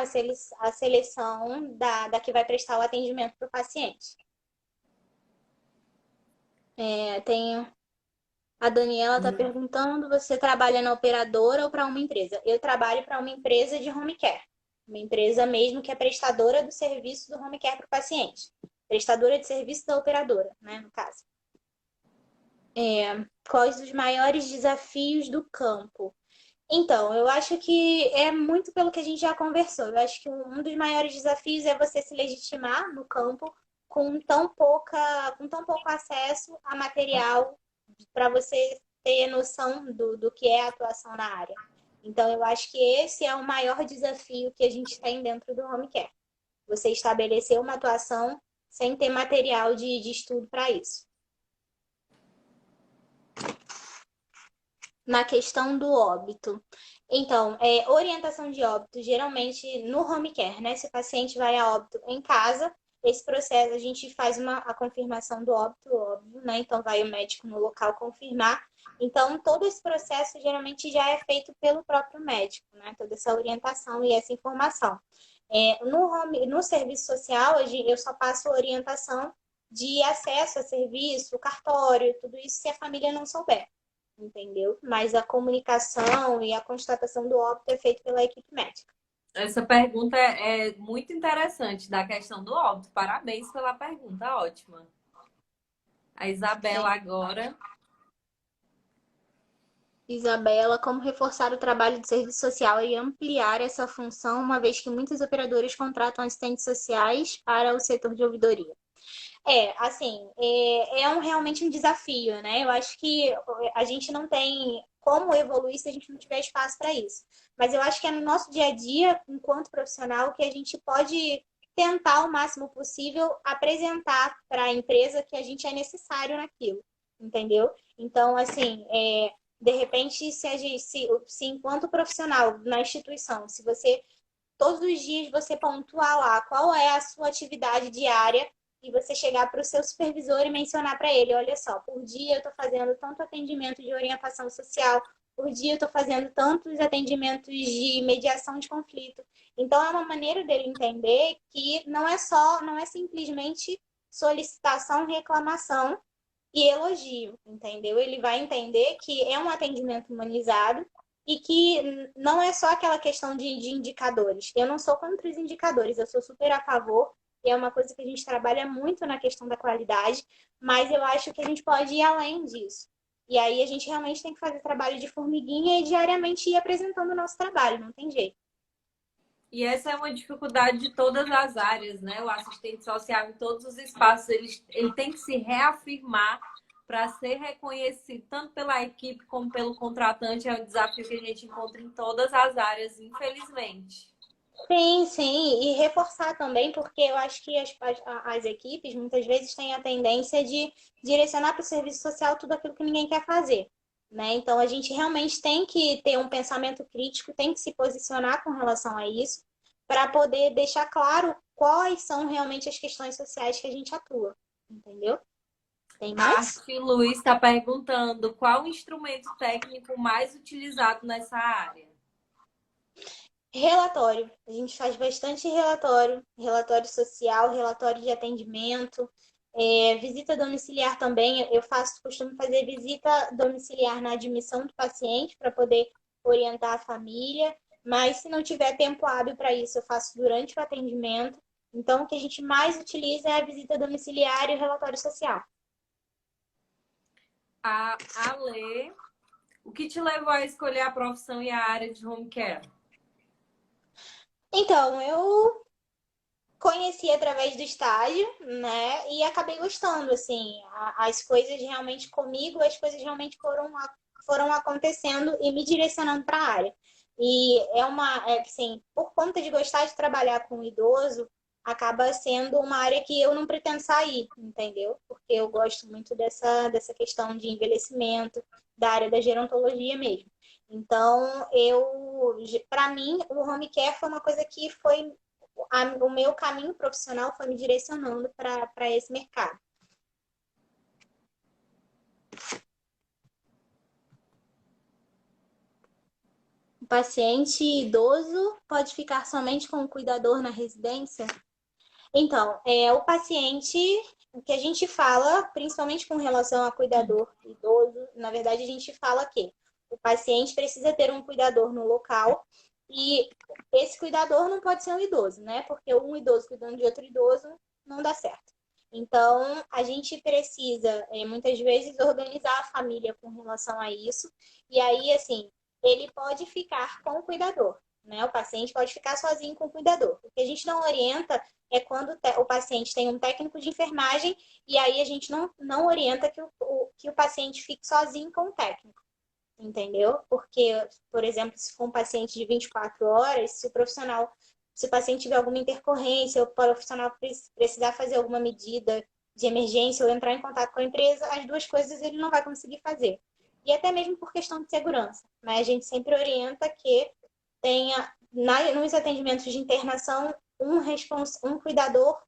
a seleção da que vai prestar o atendimento para o paciente. Tem a Daniela está perguntando, você trabalha na operadora ou para uma empresa? Eu trabalho para uma empresa de home care. Uma empresa mesmo que é prestadora do serviço do home care para o paciente. Prestadora de serviço da operadora, né, no caso. Quais os maiores desafios do campo? Então, eu acho que é muito pelo que a gente já conversou. Eu acho que um dos maiores desafios é você se legitimar no campo com tão pouco acesso a material para você ter noção do que é a atuação na área. Então, eu acho que esse é o maior desafio que a gente tem dentro do home care. Você estabelecer uma atuação sem ter material de estudo para isso. Na questão do óbito. Então, orientação de óbito, geralmente no home care, né? Se o paciente vai a óbito em casa, esse processo a gente faz a confirmação do óbito, óbvio, né? Então, vai o médico no local confirmar. Então, todo esse processo geralmente já é feito pelo próprio médico, né? Toda essa orientação e essa informação. No serviço social, eu só passo orientação de acesso a serviço, cartório, tudo isso se a família não souber, entendeu? Mas a comunicação e a constatação do óbito é feita pela equipe médica. Essa pergunta é muito interessante da questão do óbito. Parabéns pela pergunta, ótima. A Isabela agora. Isabela, como reforçar o trabalho de serviço social e ampliar essa função, uma vez que muitas operadoras contratam assistentes sociais para o setor de ouvidoria? Realmente um desafio, né? Eu acho que a gente não tem como evoluir se a gente não tiver espaço para isso. Mas eu acho que é no nosso dia a dia, enquanto profissional, que a gente pode tentar o máximo possível apresentar para a empresa que a gente é necessário naquilo, entendeu? Então, assim, de repente, se enquanto profissional na instituição, se você todos os dias você pontuar lá qual é a sua atividade diária e você chegar para o seu supervisor e mencionar para ele, olha só, por dia eu estou fazendo tanto atendimento de orientação social, por dia eu estou fazendo tantos atendimentos de mediação de conflito. Então é uma maneira dele entender que não é simplesmente solicitação, reclamação, e elogio, entendeu? Ele vai entender que é um atendimento humanizado e que não é só aquela questão de indicadores. Eu não sou contra os indicadores, eu sou super a favor, e é uma coisa que a gente trabalha muito na questão da qualidade, mas eu acho que a gente pode ir além disso. E aí a gente realmente tem que fazer trabalho de formiguinha e diariamente ir apresentando o nosso trabalho, não tem jeito. E essa é uma dificuldade de todas as áreas, né? O assistente social em todos os espaços, ele tem que se reafirmar para ser reconhecido tanto pela equipe como pelo contratante. É um desafio que a gente encontra em todas as áreas, infelizmente. Sim, sim, e reforçar também, porque eu acho que as equipes muitas vezes têm a tendência de direcionar para o serviço social tudo aquilo que ninguém quer fazer, né? Então a gente realmente tem que ter um pensamento crítico, tem que se posicionar com relação a isso, para poder deixar claro quais são realmente as questões sociais que a gente atua, entendeu? Tem A mais? Arte Luiz está perguntando qual o instrumento técnico mais utilizado nessa área. Relatório. A gente faz bastante relatório, relatório social, relatório de atendimento, visita domiciliar também. Eu costumo fazer visita domiciliar na admissão do paciente para poder orientar a família, mas se não tiver tempo hábil para isso, eu faço durante o atendimento. Então, o que a gente mais utiliza é a visita domiciliar e o relatório social. A Lê, o que te levou a escolher a profissão e a área de home care? Então, eu conheci através do estágio, né? E acabei gostando, assim, as coisas realmente comigo, as coisas realmente foram acontecendo e me direcionando para a área. E assim, por conta de gostar de trabalhar com idoso, acaba sendo uma área que eu não pretendo sair, entendeu? Porque eu gosto muito dessa questão de envelhecimento, da área da gerontologia mesmo. Então, para mim, o home care foi uma coisa que o meu caminho profissional foi me direcionando para esse mercado. O paciente idoso pode ficar somente com o cuidador na residência? Então, o paciente, o que a gente fala, principalmente com relação a cuidador idoso, na verdade a gente fala que o paciente precisa ter um cuidador no local e esse cuidador não pode ser um idoso, né? Porque um idoso cuidando de outro idoso não dá certo. Então, a gente precisa, muitas vezes, organizar a família com relação a isso. E aí, assim, ele pode ficar com o cuidador, né? O paciente pode ficar sozinho com o cuidador. O que a gente não orienta é quando o paciente tem um técnico de enfermagem e aí a gente não orienta que o paciente fique sozinho com o técnico, entendeu? Porque, por exemplo, se for um paciente de 24 horas, se o paciente tiver alguma intercorrência, ou o profissional precisar fazer alguma medida de emergência ou entrar em contato com a empresa, as duas coisas ele não vai conseguir fazer. E até mesmo por questão de segurança, né? A gente sempre orienta que tenha, nos atendimentos de internação, um cuidador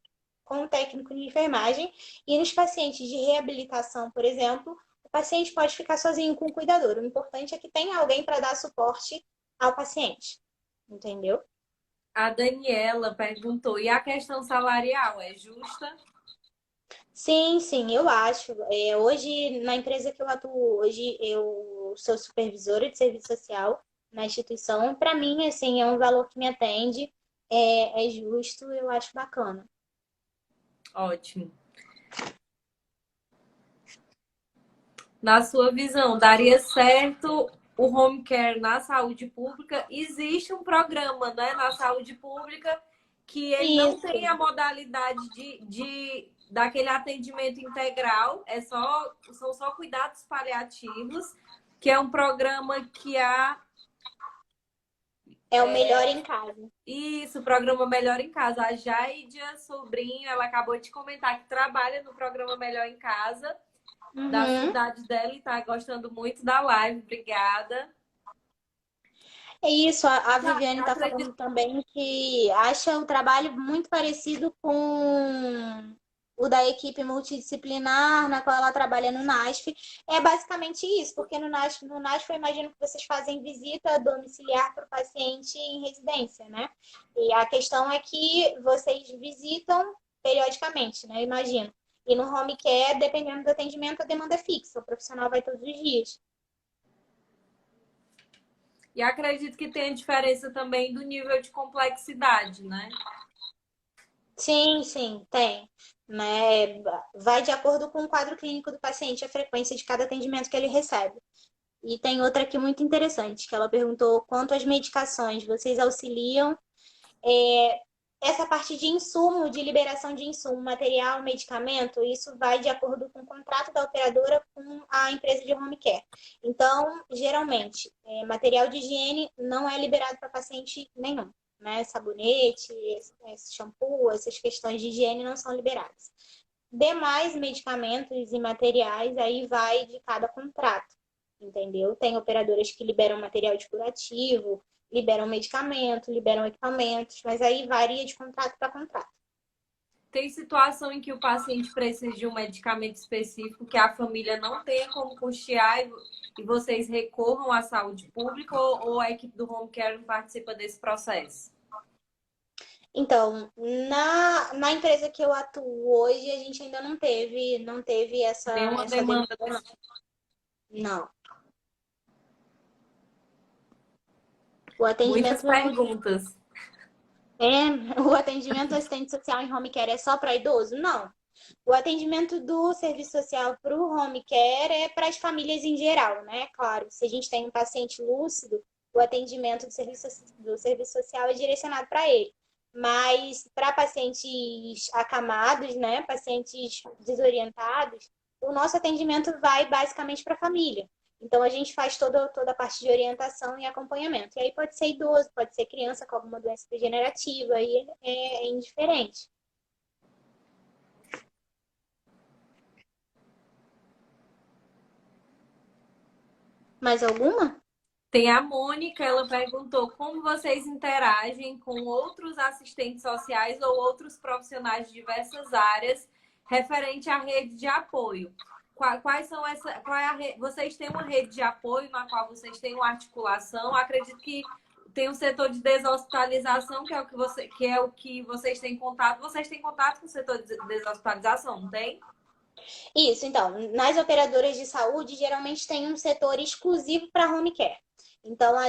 com um técnico de enfermagem, e nos pacientes de reabilitação, por exemplo, o paciente pode ficar sozinho com o cuidador. O importante é que tenha alguém para dar suporte ao paciente, entendeu? A Daniela perguntou, e a questão salarial é justa? Sim, sim, eu acho. Hoje, na empresa que eu atuo hoje, eu sou supervisora de serviço social na instituição. Para mim, assim, é um valor que me atende, é justo, eu acho bacana. Ótimo. Na sua visão, daria certo o home care na saúde pública? Existe um programa, né, na saúde pública que ele não tem a Isso. modalidade daquele atendimento integral, são só cuidados paliativos, que é um programa que É o melhor em casa. o programa Melhor em Casa. A Jaidia Sobrinho, ela acabou de comentar que trabalha no programa Melhor em Casa da Uhum. cidade dela e tá gostando muito da live. Obrigada. É isso, a Viviane está falando Acredito. também que acha o trabalho muito parecido com o da equipe multidisciplinar, na qual ela trabalha no NASF. É basicamente isso, porque no NASF eu imagino que vocês fazem visita domiciliar para o paciente em residência, né? E a questão é que vocês visitam periodicamente, né? Eu imagino. E no home care, dependendo do atendimento, a demanda é fixa, o profissional vai todos os dias. E acredito que tem a diferença também do nível de complexidade, né? Sim, sim, tem. Né? Vai de acordo com o quadro clínico do paciente, a frequência de cada atendimento que ele recebe. E tem outra aqui muito interessante, que ela perguntou quanto às medicações, vocês auxiliam essa parte de insumo, de liberação de insumo, material, medicamento, isso vai de acordo com o contrato da operadora com a empresa de home care. Então, geralmente, material de higiene não é liberado para paciente nenhum, né? Sabonete, esse shampoo, essas questões de higiene não são liberadas. Demais medicamentos e materiais, aí vai de cada contrato, entendeu? Tem operadoras que liberam material de curativo, liberam medicamento, liberam equipamentos, mas aí varia de contrato para contrato. Tem situação em que o paciente precisa de um medicamento específico que a família não tenha como custear e vocês recorram à saúde pública ou a equipe do home care não participa desse processo? Então, na empresa que eu atuo hoje, a gente ainda não teve Tem uma essa demanda demanda, não. O muitas atendimento perguntas. o atendimento assistente social em home care é só para idoso? Não. O atendimento do serviço social para o home care é para as famílias em geral, né? Claro, se a gente tem um paciente lúcido, o atendimento do serviço social é direcionado para ele. Mas para pacientes acamados, né? Pacientes desorientados, o nosso atendimento vai basicamente para a família. Então, a gente faz toda a parte de orientação e acompanhamento. E aí pode ser idoso, pode ser criança com alguma doença degenerativa, aí é indiferente. Mais alguma? Tem a Mônica, ela perguntou como vocês interagem com outros assistentes sociais ou outros profissionais de diversas áreas referente à rede de apoio. Quais são essa, qual é a rede? Vocês têm uma rede de apoio na qual vocês têm uma articulação? Acredito que tem um setor de deshospitalização, que é o que vocês têm contato. Vocês têm contato com o setor de deshospitalização, não tem? Isso, então, nas operadoras de saúde, geralmente tem um setor exclusivo para home care. Então, a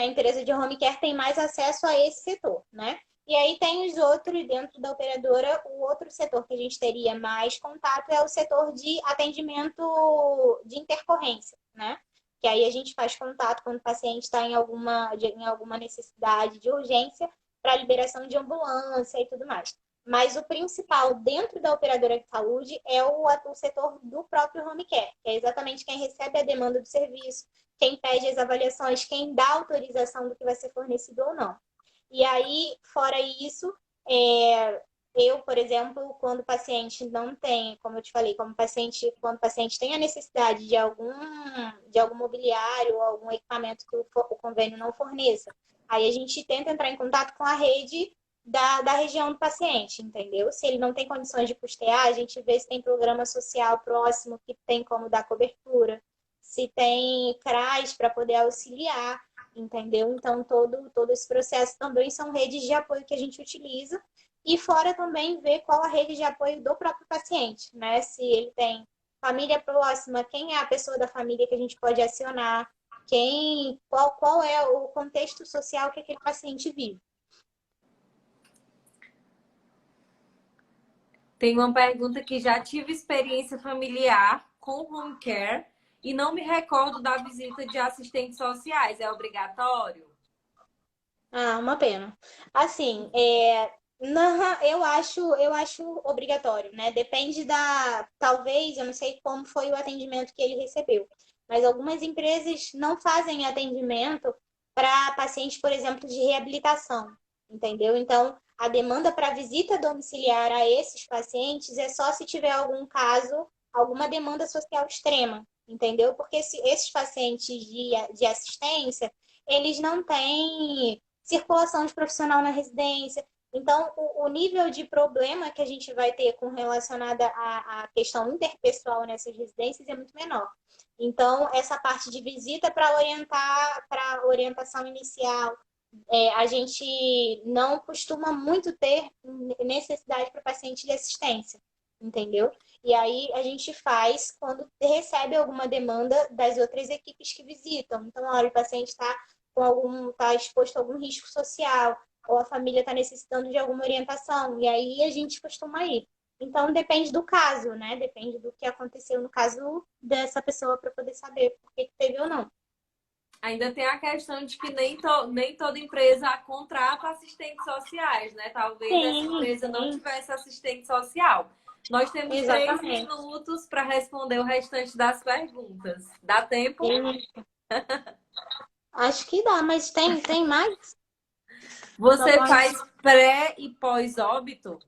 empresa de home care tem mais acesso a esse setor, né? E aí tem os outros dentro da operadora, o outro setor que a gente teria mais contato é o setor de atendimento de intercorrência, né? Que aí a gente faz contato quando o paciente está em alguma necessidade de urgência para liberação de ambulância e tudo mais. Mas o principal dentro da operadora de saúde é o setor do próprio home care, que é exatamente quem recebe a demanda do serviço, quem pede as avaliações, quem dá autorização do que vai ser fornecido ou não. E aí, fora isso, eu, por exemplo, quando o paciente não tem, como eu te falei, quando o paciente tem a necessidade de algum mobiliário ou algum equipamento que o convênio não forneça, aí a gente tenta entrar em contato com a rede da região do paciente, entendeu? Se ele não tem condições de custear, a gente vê se tem programa social próximo que tem como dar cobertura, se tem CRAS para poder auxiliar, entendeu? Então, todo esse processo também são redes de apoio que a gente utiliza. E fora também ver qual a rede de apoio do próprio paciente, né? Se ele tem família próxima, quem é a pessoa da família que a gente pode acionar, qual é o contexto social que aquele paciente vive. Tem uma pergunta que já tive experiência familiar com home care e não me recordo da visita de assistentes sociais. É obrigatório? Ah, uma pena. Assim, eu acho obrigatório, né? Depende talvez, eu não sei como foi o atendimento que ele recebeu, mas algumas empresas não fazem atendimento para pacientes, por exemplo, de reabilitação, entendeu? Então, a demanda para visita domiciliar a esses pacientes é só se tiver algum caso, alguma demanda social extrema, entendeu? Porque esses pacientes de assistência, eles não têm circulação de profissional na residência. Então, o nível de problema que a gente vai ter com relacionada à questão interpessoal nessas residências é muito menor. Então, essa parte de visita para orientar, para orientação inicial, a gente não costuma muito ter necessidade para paciente de assistência. entendeu? E aí a gente faz quando recebe alguma demanda das outras equipes que visitam. Então, olha, o paciente está exposto a algum risco social, ou a família está necessitando de alguma orientação, e aí a gente costuma ir. Então, depende do caso, né? Depende do que aconteceu no caso dessa pessoa para poder saber por que teve ou não. Ainda tem a questão de que nem toda empresa contrata assistentes sociais, né? Talvez essa Sim, empresa não sim, tivesse assistente social. Nós temos 3 exatamente. minutos para responder o restante das perguntas. Dá tempo? Sim. Acho que dá, mas tem mais? Você Vamos. faz pré e pós-óbito?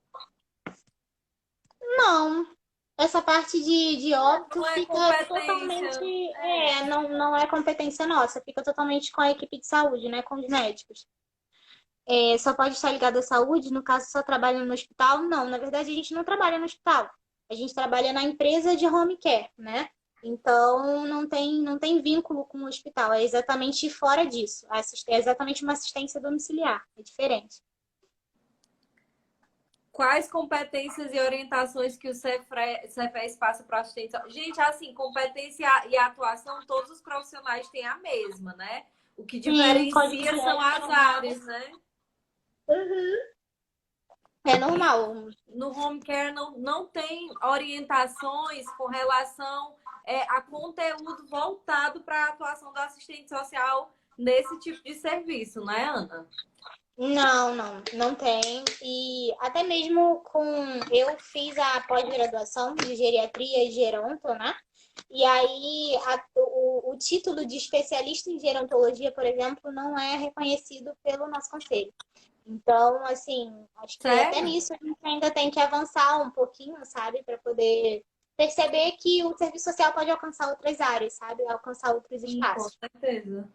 Não. Essa parte de óbito Não é fica competência. totalmente. É. Não é competência nossa, fica totalmente com a equipe de saúde, né? Com os médicos. Só pode estar ligado à saúde, no caso, só trabalha no hospital? Não, na verdade, a gente não trabalha no hospital. A gente trabalha na empresa de home care, né? Então, não tem vínculo com o hospital, é exatamente fora disso. É exatamente uma assistência domiciliar, é diferente. Quais competências e orientações que o Cefres passa para assistente? Gente, assim, competência e atuação, todos os profissionais têm a mesma, né? O que Sim, diferencia código de são ética é as normal. áreas, né? É E normal. no home care não tem orientações com relação a conteúdo voltado para a atuação do assistente social nesse tipo de serviço, né, Ana? Não tem. E até mesmo eu fiz a pós-graduação de geriatria e geronto, né? E aí o título de especialista em gerontologia, por exemplo, não é reconhecido pelo nosso conselho. Então, assim, acho que até Sério? nisso a gente ainda tem que avançar um pouquinho, sabe? Para poder perceber que o serviço social pode alcançar outras áreas, sabe? Alcançar outros Sim, com espaços. certeza.